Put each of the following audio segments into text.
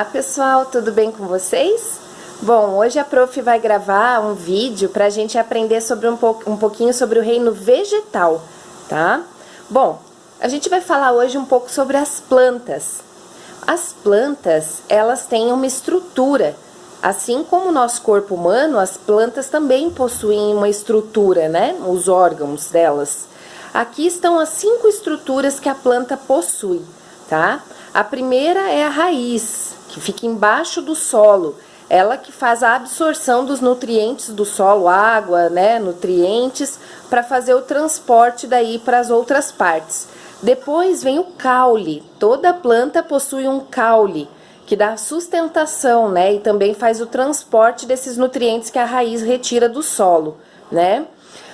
Olá pessoal, tudo bem com vocês? Bom, hoje a prof vai gravar um vídeo para a gente aprender sobre um pouquinho sobre o reino vegetal, tá? Bom, a gente vai falar hoje um pouco sobre as plantas. As plantas, elas têm uma estrutura. Assim como o nosso corpo humano, as plantas também possuem uma estrutura, né? Os órgãos delas. Aqui estão as 5 estruturas que a planta possui, tá? A primeira é a raiz, que fica embaixo do solo. Ela que faz a absorção dos nutrientes do solo, água, né, nutrientes, para fazer o transporte daí para as outras partes. Depois vem o caule. Toda planta possui um caule, que dá sustentação, né, e também faz o transporte desses nutrientes que a raiz retira do solo, né?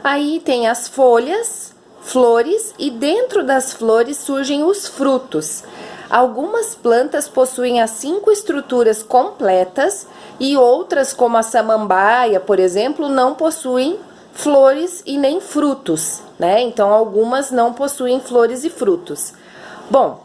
Aí tem as folhas, flores, e dentro das flores surgem os frutos. Algumas plantas possuem as 5 estruturas completas e outras, como a samambaia, por exemplo, não possuem flores e nem frutos, né? Então, algumas não possuem flores e frutos. Bom,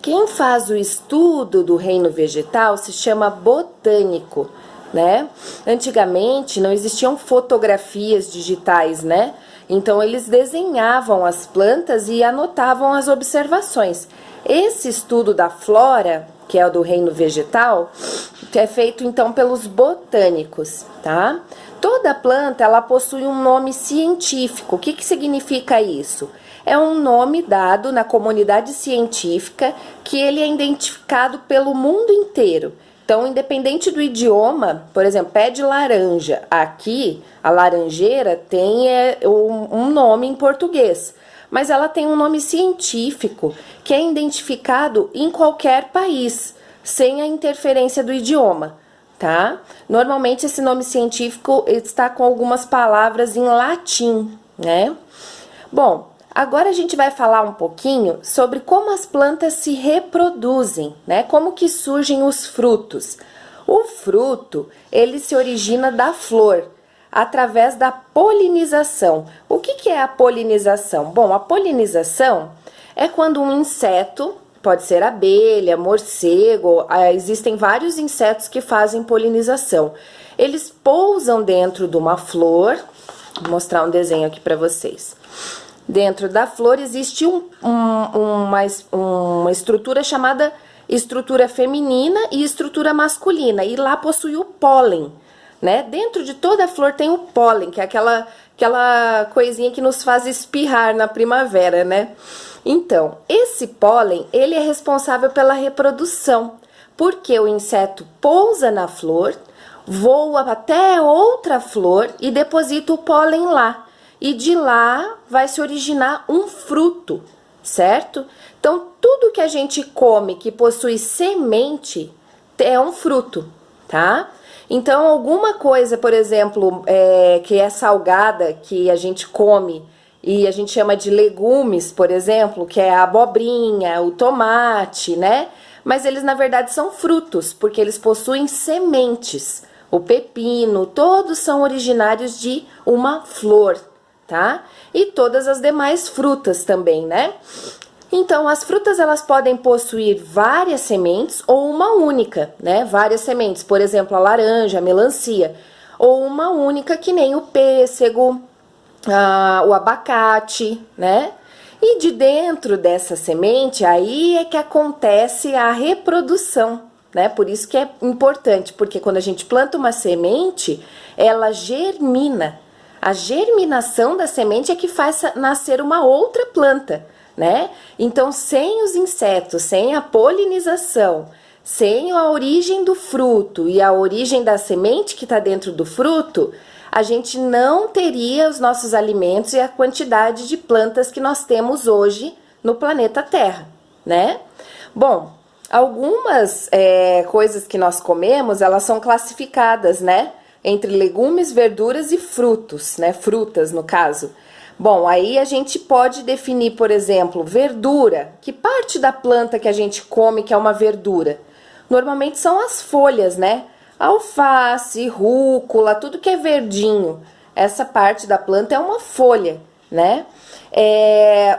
quem faz o estudo do reino vegetal se chama botânico, né? Antigamente não existiam fotografias digitais, né? Então, eles desenhavam as plantas e anotavam as observações. Esse estudo da flora, que é o do reino vegetal, é feito então pelos botânicos, tá? Toda planta, ela possui um nome científico. O que significa isso? É um nome dado na comunidade científica que ele é identificado pelo mundo inteiro. Então, independente do idioma, por exemplo, pé de laranja, aqui a laranjeira tem um nome em português, mas ela tem um nome científico que é identificado em qualquer país, sem a interferência do idioma, tá? Normalmente esse nome científico está com algumas palavras em latim, né? Bom, agora a gente vai falar um pouquinho sobre como as plantas se reproduzem, né? Como que surgem os frutos. O fruto, ele se origina da flor, através da polinização. O que é a polinização? Bom, a polinização é quando um inseto, pode ser abelha, morcego, existem vários insetos que fazem polinização. Eles pousam dentro de uma flor, vou mostrar um desenho aqui para vocês. Dentro da flor existe uma estrutura chamada estrutura feminina e estrutura masculina, e lá possui o pólen, né? Dentro de toda a flor tem o pólen, que é aquela coisinha que nos faz espirrar na primavera, né? Então, esse pólen, ele é responsável pela reprodução, porque o inseto pousa na flor, voa até outra flor e deposita o pólen lá. E de lá vai se originar um fruto, certo? Então, tudo que a gente come que possui semente é um fruto, tá? Então, alguma coisa, por exemplo, que é salgada, que a gente come e a gente chama de legumes, por exemplo, que é a abobrinha, o tomate, né? Mas eles, na verdade, são frutos, porque eles possuem sementes. O pepino, todos são originários de uma flor, tá? E todas as demais frutas também, né? Então, as frutas, elas podem possuir várias sementes ou uma única, né? Várias sementes, por exemplo, a laranja, a melancia, ou uma única que nem o pêssego, o abacate, né? E de dentro dessa semente, aí é que acontece a reprodução, né? Por isso que é importante, porque quando a gente planta uma semente, ela germina. A germinação da semente é que faz nascer uma outra planta, né? Então, sem os insetos, sem a polinização, sem a origem do fruto e a origem da semente que está dentro do fruto, a gente não teria os nossos alimentos e a quantidade de plantas que nós temos hoje no planeta Terra, né? Bom, algumas coisas que nós comemos, elas são classificadas, né? Entre legumes, verduras e frutos, né? Frutas, no caso. Bom, aí a gente pode definir, por exemplo, verdura. Que parte da planta que a gente come que é uma verdura? Normalmente são as folhas, né? Alface, rúcula, tudo que é verdinho. Essa parte da planta é uma folha, né?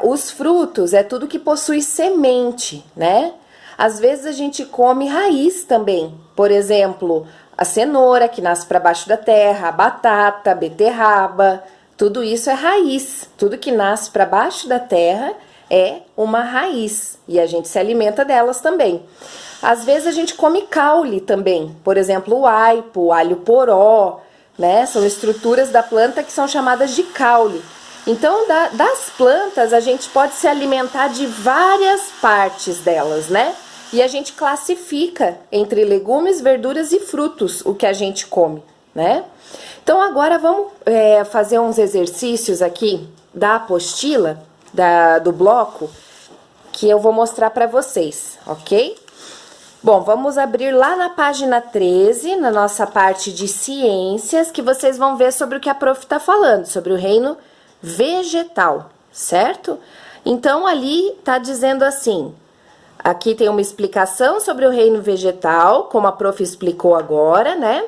Os frutos é tudo que possui semente, né? Às vezes a gente come raiz também. Por exemplo, a cenoura que nasce para baixo da terra, a batata, a beterraba, tudo isso é raiz. Tudo que nasce para baixo da terra é uma raiz e a gente se alimenta delas também. Às vezes a gente come caule também, por exemplo, o aipo, o alho poró, né? São estruturas da planta que são chamadas de caule. Então, das plantas a gente pode se alimentar de várias partes delas, né? E a gente classifica entre legumes, verduras e frutos o que a gente come, né? Então agora vamos fazer uns exercícios aqui da apostila, do bloco, que eu vou mostrar para vocês, ok? Bom, vamos abrir lá na página 13, na nossa parte de ciências, que vocês vão ver sobre o que a prof está falando, sobre o reino vegetal, certo? Então, ali tá dizendo assim, aqui tem uma explicação sobre o reino vegetal, como a prof explicou agora, né?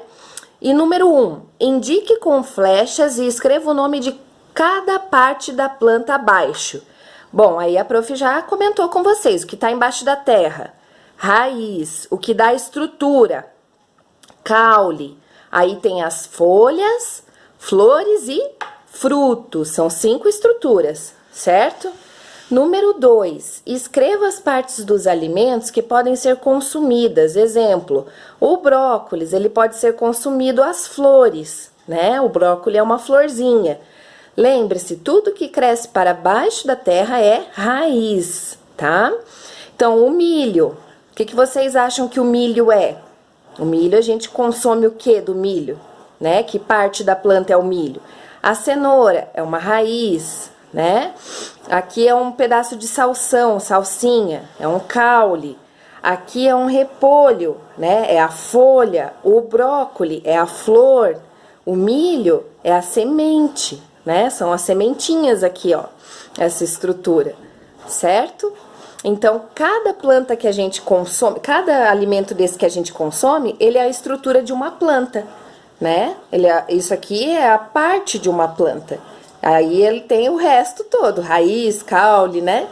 E número 1, indique com flechas e escreva o nome de cada parte da planta abaixo. Bom, aí a prof já comentou com vocês, o que tá embaixo da terra. Raiz, o que dá estrutura, caule, aí tem as folhas, flores e frutos, são 5 estruturas, certo? Número 2, escreva as partes dos alimentos que podem ser consumidas, exemplo, o brócolis, ele pode ser consumido as flores, né? O brócolis é uma florzinha. Lembre-se, tudo que cresce para baixo da terra é raiz, tá? Então, o milho. O que vocês acham que o milho é? O milho, a gente consome o que do milho? Né? Que parte da planta é o milho? A cenoura é uma raiz, né? Aqui é um pedaço de salsinha, é um caule. Aqui é um repolho, né? É a folha. O brócolis é a flor. O milho é a semente, né? São as sementinhas aqui, ó. Essa estrutura, certo? Então, cada planta que a gente consome, cada alimento desse que a gente consome, ele é a estrutura de uma planta, né? Isso aqui é a parte de uma planta. Aí ele tem o resto todo, raiz, caule, né?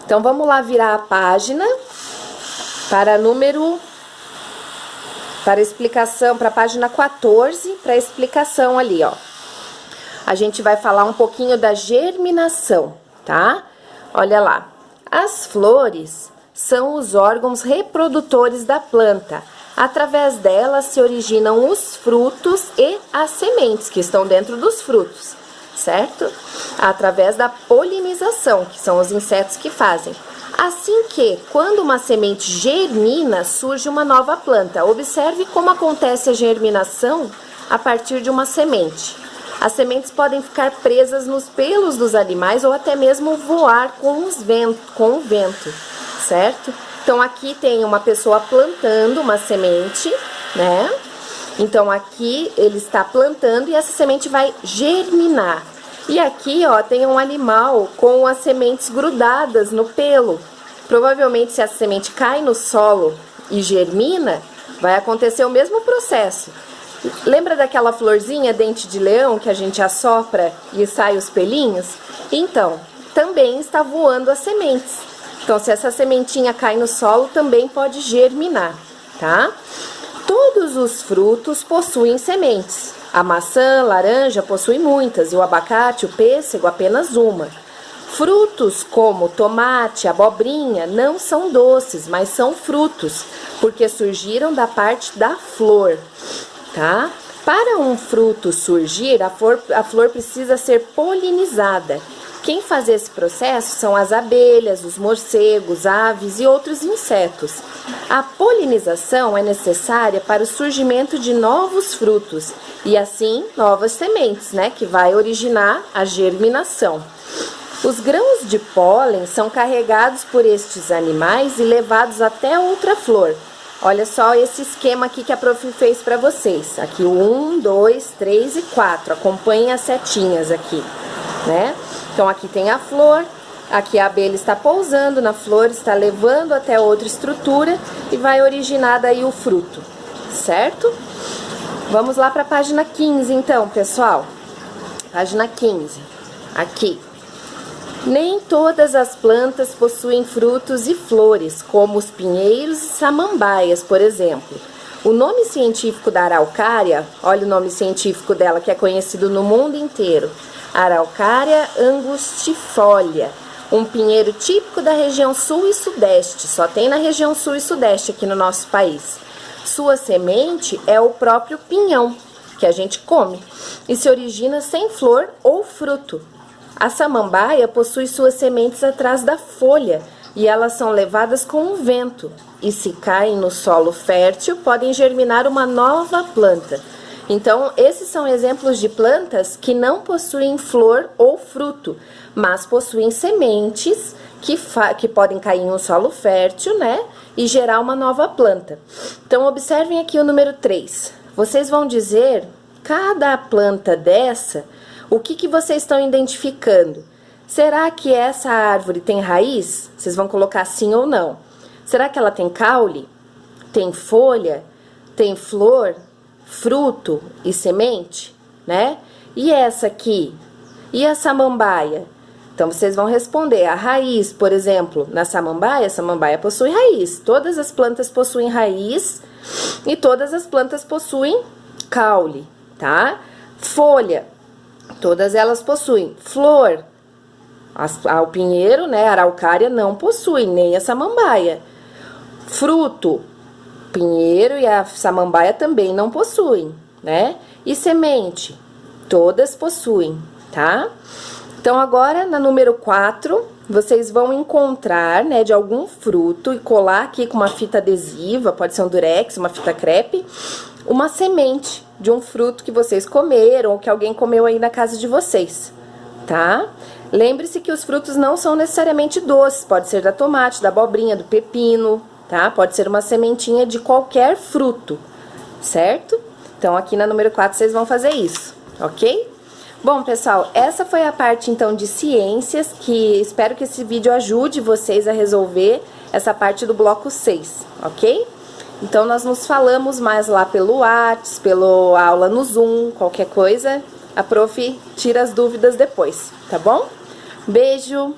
Então, vamos lá virar a página para a explicação, para a página 14, para a explicação ali, ó. A gente vai falar um pouquinho da germinação, tá? Olha lá. As flores são os órgãos reprodutores da planta. Através delas se originam os frutos e as sementes que estão dentro dos frutos, certo? Através da polinização, que são os insetos que fazem. Assim que, quando uma semente germina, surge uma nova planta. Observe como acontece a germinação a partir de uma semente. As sementes podem ficar presas nos pelos dos animais ou até mesmo voar com o vento, certo? Então, aqui tem uma pessoa plantando uma semente, né? Então, aqui ele está plantando e essa semente vai germinar. E aqui, ó, tem um animal com as sementes grudadas no pelo. Provavelmente, se a semente cai no solo e germina, vai acontecer o mesmo processo. Lembra daquela florzinha dente de leão que a gente assopra e sai os pelinhos? Então, também está voando as sementes. Então, se essa sementinha cai no solo, também pode germinar, tá? Todos os frutos possuem sementes. A maçã, laranja possuem muitas e o abacate, o pêssego, apenas uma. Frutos como tomate, abobrinha não são doces, mas são frutos, porque surgiram da parte da flor. Tá? Para um fruto surgir, a flor precisa ser polinizada. Quem faz esse processo são as abelhas, os morcegos, aves e outros insetos. A polinização é necessária para o surgimento de novos frutos e assim novas sementes, né, que vai originar a germinação. Os grãos de pólen são carregados por estes animais e levados até outra flor. Olha só esse esquema aqui que a prof fez para vocês. Aqui o 1, 2, 3 e 4. Acompanhem as setinhas aqui, né? Então, aqui tem a flor. Aqui a abelha está pousando na flor, está levando até outra estrutura e vai originar daí o fruto, certo? Vamos lá para a página 15, então, pessoal. Página 15. Aqui. Nem todas as plantas possuem frutos e flores, como os pinheiros e samambaias, por exemplo. O nome científico da araucária, olha o nome científico dela que é conhecido no mundo inteiro, Araucária angustifolia, um pinheiro típico da região sul e sudeste, só tem na região sul e sudeste aqui no nosso país. Sua semente é o próprio pinhão, que a gente come, e se origina sem flor ou fruto. A samambaia possui suas sementes atrás da folha, e elas são levadas com o vento, e se caem no solo fértil, podem germinar uma nova planta. Então, esses são exemplos de plantas que não possuem flor ou fruto, mas possuem sementes que podem cair em um solo fértil, né? E gerar uma nova planta. Então, observem aqui o número 3. Vocês vão dizer, cada planta dessa, o que vocês estão identificando? Será que essa árvore tem raiz? Vocês vão colocar sim ou não. Será que ela tem caule? Tem folha? Tem flor? Fruto e semente, né? E essa aqui? E a samambaia? Então, vocês vão responder. A raiz, por exemplo, na samambaia, a samambaia possui raiz. Todas as plantas possuem raiz e todas as plantas possuem caule, tá? Folha, todas elas possuem. Flor, o pinheiro, né, a araucária não possui, nem a samambaia. Fruto, pinheiro e a samambaia também não possuem, né? E semente, todas possuem, tá? Então, agora, na número 4, vocês vão encontrar, né, de algum fruto e colar aqui com uma fita adesiva, pode ser um durex, uma fita crepe, uma semente de um fruto que vocês comeram ou que alguém comeu aí na casa de vocês, tá? Lembre-se que os frutos não são necessariamente doces, pode ser da tomate, da abobrinha, do pepino, tá? Pode ser uma sementinha de qualquer fruto, certo? Então, aqui na número 4, vocês vão fazer isso, ok? Bom, pessoal, essa foi a parte, então, de ciências, que espero que esse vídeo ajude vocês a resolver essa parte do bloco 6, ok? Então, nós nos falamos mais lá pelo WhatsApp, pelo aula no Zoom, qualquer coisa, a prof tira as dúvidas depois, tá bom? Beijo!